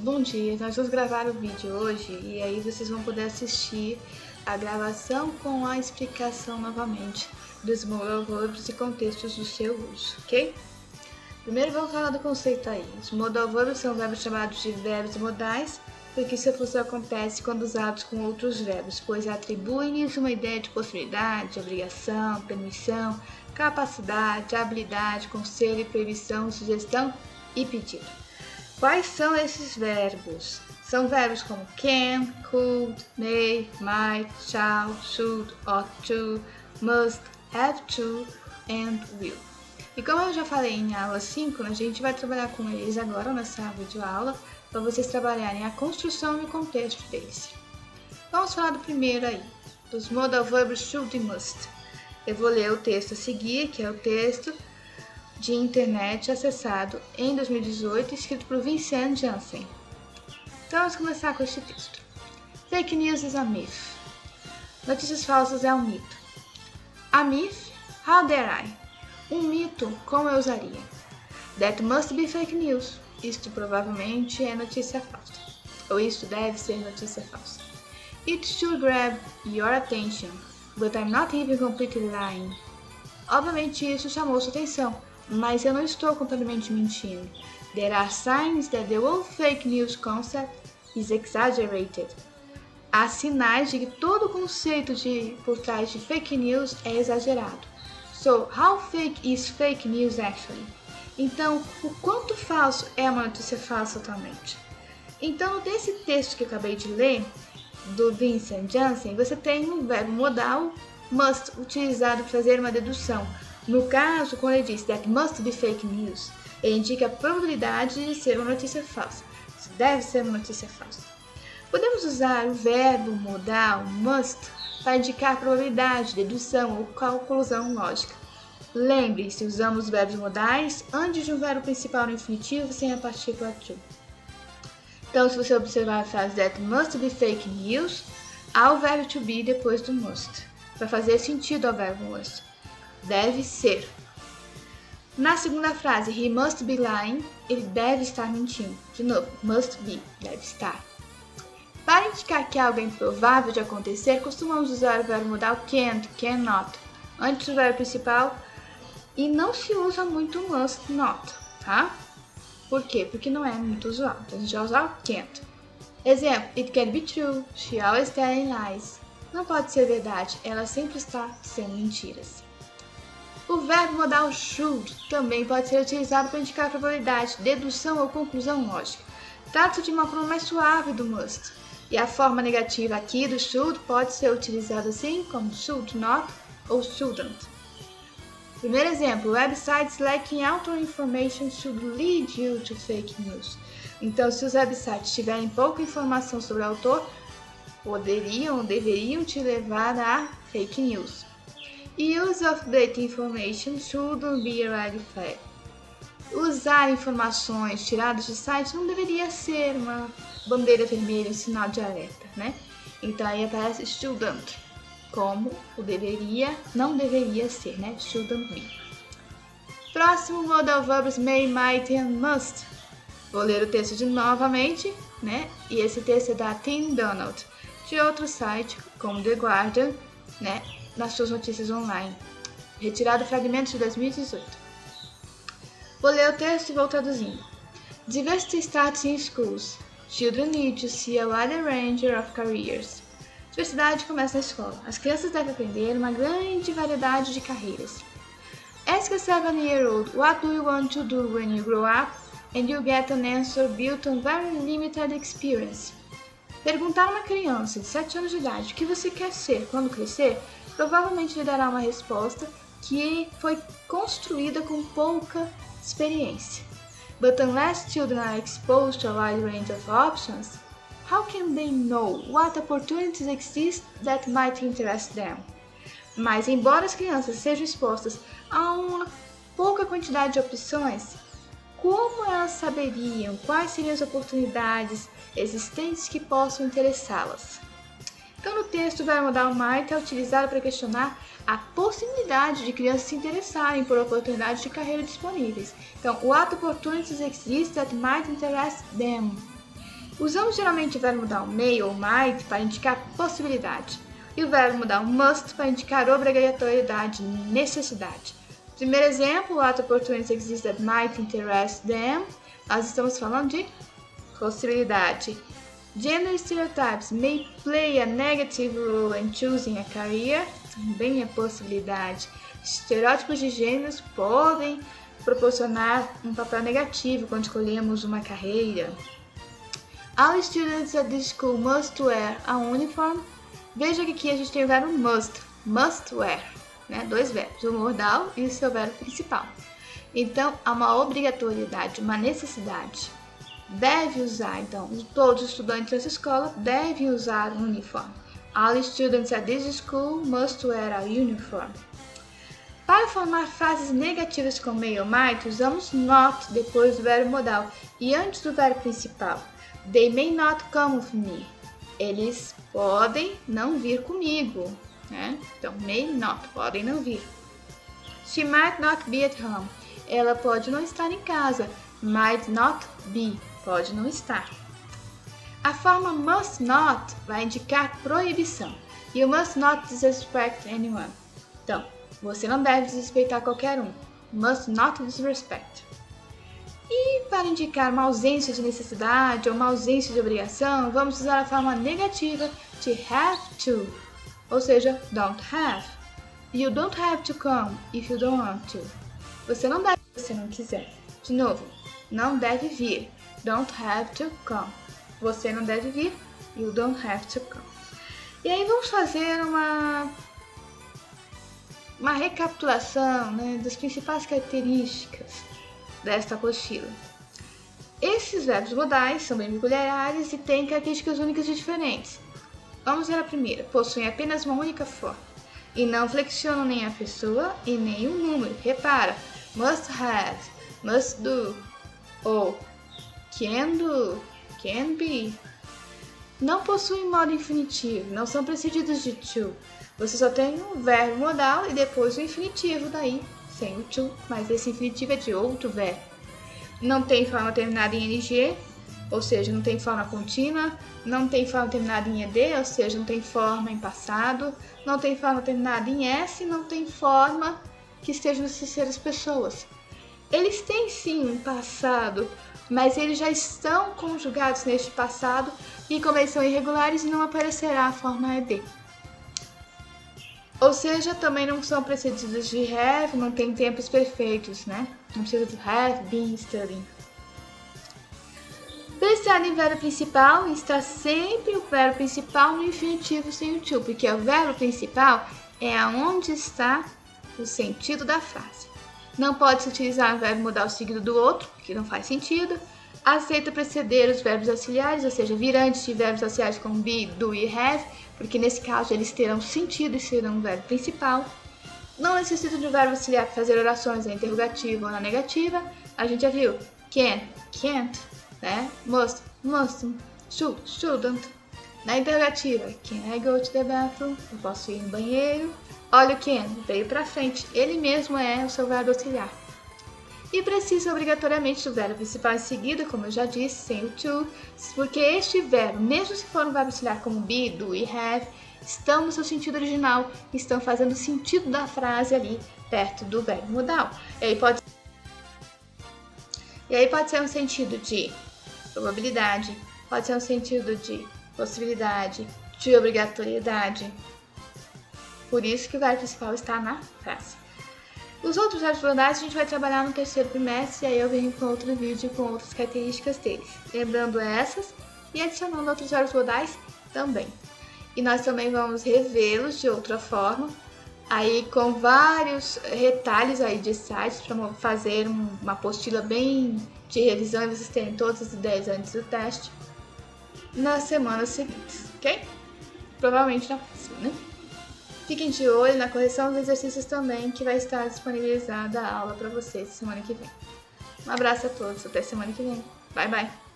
Bom dia, nós vamos gravar o vídeo hoje e aí vocês vão poder assistir a gravação com a explicação novamente dos modal verbs e contextos do seu uso, ok? Primeiro vamos falar do conceito aí. Os modal verbs são verbos chamados de verbos modais, porque sua função acontece quando usados com outros verbos, pois atribuem-lhes uma ideia de possibilidade, obrigação, permissão, capacidade, habilidade, conselho, proibição, sugestão e pedido. Quais são esses verbos? São verbos como can, could, may, might, shall, should, ought to, must, have to and will. E como eu já falei em aula 5, a gente vai trabalhar com eles agora nessa videoaula para vocês trabalharem a construção e o contexto deles. Vamos falar do primeiro aí, dos modal verbs should e must. Eu vou ler o texto a seguir, que é o texto de internet acessado em 2018, escrito por Vincent Janssen. Então vamos começar com este texto. Fake news is a myth. Notícias falsas é um mito. A myth? How dare I? Um mito, como eu usaria? That must be fake news. Isto provavelmente é notícia falsa. Ou isto deve ser notícia falsa. It should grab your attention, but I'm not even completely lying. Obviamente isso chamou sua atenção, mas eu não estou completamente mentindo. There are signs that the whole fake news concept is exaggerated. Há sinais de que todo o conceito por trás de fake news é exagerado. So, how fake is fake news actually? Então, o quanto falso é uma notícia falsa atualmente? Então, nesse texto que eu acabei de ler, do Vincent Janssen, você tem um verbo modal must utilizado para fazer uma dedução. No caso, quando ele diz that must be fake news, ele indica a probabilidade de ser uma notícia falsa. Isso deve ser uma notícia falsa. Podemos usar o verbo modal must para indicar probabilidade, dedução ou conclusão lógica. Lembre-se, usamos os verbos modais antes de um verbo principal no infinitivo sem a partícula to. Então, se você observar a frase that must be fake news, há o verbo to be depois do must, para fazer sentido ao verbo must. Deve ser. Na segunda frase, he must be lying, ele deve estar mentindo. De novo, must be, deve estar. Para indicar que algo é improvável de acontecer, costumamos usar o verbo modal can't, cannot, antes do verbo principal, e não se usa muito must not, tá? Por quê? Porque não é muito usual. Então a gente vai usar o can't. Exemplo, it can be true, she always telling lies. Não pode ser verdade, ela sempre está sendo mentiras. O verbo modal should também pode ser utilizado para indicar probabilidade, dedução ou conclusão lógica. Trata-se de uma forma mais suave do must. E a forma negativa aqui do should pode ser utilizada assim como should not ou shouldn't. Primeiro exemplo, websites lacking author information should lead you to fake news. Então, se os websites tiverem pouca informação sobre o autor, deveriam te levar a fake news. Use of data information shouldn't be a red flag. Usar informações tiradas de sites não deveria ser uma bandeira vermelha, um sinal de alerta, né? Então aí aparece shouldn't, como o deveria, não deveria ser, né? Shouldn't be. Próximo, modal verbs may, might and must. Vou ler o texto novamente, né? E esse texto é da Tim Donald, de outro site, como The Guardian, né? Nas suas notícias online. Retirado fragmentos de 2018. Vou ler o texto e vou traduzindo. Diversity starts in schools. Children need to see a wider range of careers. Diversidade começa na escola. As crianças devem aprender uma grande variedade de carreiras. Ask a 7-year-old what do you want to do when you grow up, and you get an answer built on very limited experience. Perguntar a uma criança de 7 anos de idade o que você quer ser quando crescer, provavelmente lhe dará uma resposta que foi construída com pouca experiência. But unless children are exposed to a wide range of options, how can they know what opportunities exist that might interest them? Mas, embora as crianças sejam expostas a uma pouca quantidade de opções, como elas saberiam quais seriam as oportunidades existentes que possam interessá-las? Então, no texto, o verbo modal might é utilizado para questionar a possibilidade de crianças se interessarem por oportunidades de carreira disponíveis. Então, what opportunities exist that might interest them? Usamos geralmente o verbo modal may ou might para indicar possibilidade e o verbo modal must para indicar obrigatoriedade, necessidade. Primeiro exemplo, what opportunities exist that might interest them. Nós estamos falando de possibilidade. Gender stereotypes may play a negative role in choosing a career. Também é possibilidade. Estereótipos de gêneros podem proporcionar um papel negativo quando escolhemos uma carreira. All students at this school must wear a uniform. Veja que aqui a gente tem o verbo must wear, né? Dois verbos, o modal e o seu verbo principal. Então, há uma obrigatoriedade, uma necessidade. Deve usar, então, todos os estudantes dessa escola devem usar um uniforme. All students at this school must wear a uniform. Para formar frases negativas com may ou might, usamos not depois do verbo modal e antes do verbo principal. They may not come with me. Eles podem não vir comigo, né? Então, may not, podem não vir. She might not be at home. Ela pode não estar em casa. Might not be, pode não estar. A forma must not vai indicar proibição. You must not disrespect anyone. Então, você não deve desrespeitar qualquer um. Must not disrespect. E para indicar uma ausência de necessidade ou uma ausência de obrigação, vamos usar a forma negativa de have to, ou seja, don't have. You don't have to come if you don't want to. Você não deve se você não quiser. De novo, não deve vir. Don't have to come. Você não deve vir. You don't have to come. E aí vamos fazer uma recapitulação, né, das principais características desta apostila. Esses verbos modais são bem peculiares e têm características únicas e diferentes. Vamos ver a primeira. Possuem apenas uma única forma e não flexionam nem a pessoa e nem o número. Repara, must have, must do ou can do, can be. Não possuem modo infinitivo, não são precedidos de to. Você só tem um verbo modal e depois o infinitivo daí, sem o to, mas esse infinitivo é de outro verbo. Não tem forma terminada em ing, ou seja, não tem forma contínua. Não tem forma terminada em ed, ou seja, não tem forma em passado. Não tem forma terminada em s, não tem forma que esteja nas terceiras pessoas. Eles têm sim um passado, mas eles já estão conjugados neste passado e como eles são irregulares, não aparecerá a forma ed. Ou seja, também não são precedidos de have, não tem tempos perfeitos, né? Não precisa do have, been, studying. Pensar em verbo principal, está sempre o verbo principal no infinitivo sem o to, porque o verbo principal é aonde está o sentido da frase. Não pode-se utilizar um verbo modal seguido do outro, porque não faz sentido. Aceita preceder os verbos auxiliares, ou seja, vir antes de verbos auxiliares como be, do e have, porque nesse caso eles terão sentido e serão um verbo principal. Não necessita de um verbo auxiliar para fazer orações na interrogativa ou na negativa. A gente já viu can, can't, né? Must, mustn't, should, shouldn't. Na interrogativa, can I go to the bathroom? Eu posso ir no banheiro. Olha o can, veio para frente. Ele mesmo é o seu verbo auxiliar. E precisa obrigatoriamente do verbo principal em seguida, como eu já disse, sem o to, porque este verbo, mesmo se for um verbo auxiliar como be, do e have, estão no seu sentido original, estão fazendo o sentido da frase ali, perto do verbo modal. E aí pode ser um sentido de probabilidade, pode ser um sentido de possibilidade, de obrigatoriedade. Por isso que o verbo principal está na frase. Os outros verbos modais a gente vai trabalhar no terceiro trimestre e aí eu venho com outro vídeo com outras características deles. Lembrando essas e adicionando outros verbos modais também. E nós também vamos revê-los de outra forma, aí com vários retalhos aí de sites para fazer uma apostila bem de revisão e vocês terem todas as ideias antes do teste nas semanas seguintes, ok? Provavelmente na próxima, né? Fiquem de olho na correção dos exercícios também, que vai estar disponibilizada a aula para vocês semana que vem. Um abraço a todos, até semana que vem. Bye, bye!